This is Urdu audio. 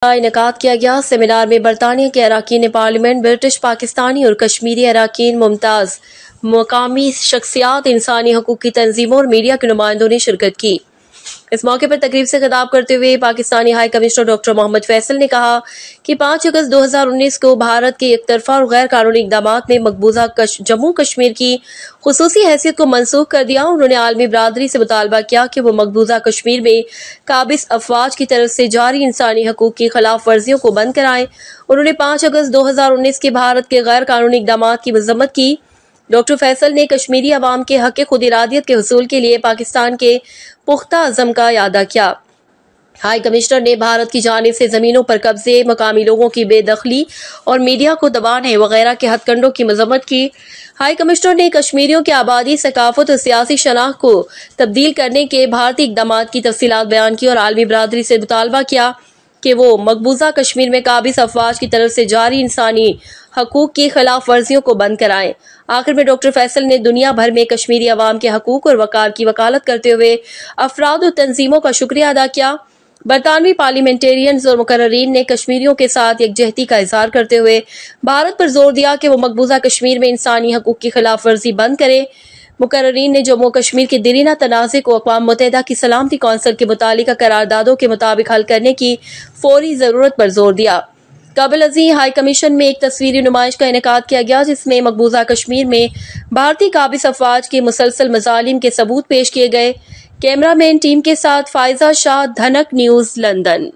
کا انعقاد کیا گیا۔ سیمینار میں برطانیہ کے اراکین پارلیمنٹ، برٹش، پاکستانی اور کشمیری اراکین، ممتاز مقامی شخصیات، انسانی حقوق کی تنظیموں اور میڈیا کے نمائندوں نے شرکت کی۔ اس موقع پر تقریب سے خطاب کرتے ہوئے پاکستانی ہائی کمشنر ڈاکٹر محمد فیصل نے کہا کہ 5 اگست 2019 کو بھارت کے یک طرفہ اور غیر قانونی اقدامات نے مقبوضہ جموں کشمیر کی خصوصی حیثیت کو منسوخ کر دیا۔ انہوں نے عالمی برادری سے مطالبہ کیا کہ وہ مقبوضہ کشمیر میں قابض افواج کی طرف سے جاری انسانی حقوق کی خلاف ورزیوں کو بند کرائیں۔ انہوں نے 5 اگست 2019 کے بھارت کے غیر قانونی اقدامات کی مذمت کی۔ ڈاکٹر فیصل نے کشمیری عوام کے حق خود ارادیت کے حصول کے لیے پاکستان کے پختہ عزم کا اعادہ کیا۔ ہائی کمشنر نے بھارت کی جانب سے زمینوں پر قبضے، مقامی لوگوں کی بے دخلی اور میڈیا کو دبانے وغیرہ کے ہتھ کنڈوں کی مذمت کی۔ ہائی کمشنر نے کشمیریوں کی آبادی، ثقافت اور سیاسی شناخت کو تبدیل کرنے کے بھارتی اقدامات کی تفصیلات بیان کی اور عالمی برادری سے مطالبہ کیا کہ وہ مقبوضہ کشمیر میں قابض افواج کی طرف سے جاری انسانی حقوق کی خلاف ورزیوں کو بند کرائیں۔ آخر میں ڈاکٹر فیصل نے دنیا بھر میں کشمیری عوام کے حقوق اور وقار کی وکالت کرتے ہوئے افراد و تنظیموں کا شکریہ ادا کیا۔ برطانوی پارلیمنٹیرینز اور مقررین نے کشمیریوں کے ساتھ یکجہتی کا اظہار کرتے ہوئے بھارت پر زور دیا کہ وہ مقبوضہ کشمیر میں انسانی حقوق کی خلاف ورزی بند کرے۔ مقررین نے جموں کشمیر کے دیرینہ تنازع کو اقوام متحدہ کی سلامتی کونسل کے متعلقہ قراردادوں کے مطابق حل کرنے کی فوری ضرورت پر زور دیا۔ قابل ازیں ہائی کمیشن میں ایک تصویری نمائش کا انعقاد کیا گیا جس میں مقبوضہ کشمیر میں بھارتی قابض افواج کے مسلسل مظالم کے ثبوت پیش کیے گئے۔ کیمرہ مین ٹیم کے ساتھ فائزہ شاہ، دھنک نیوز، لندن۔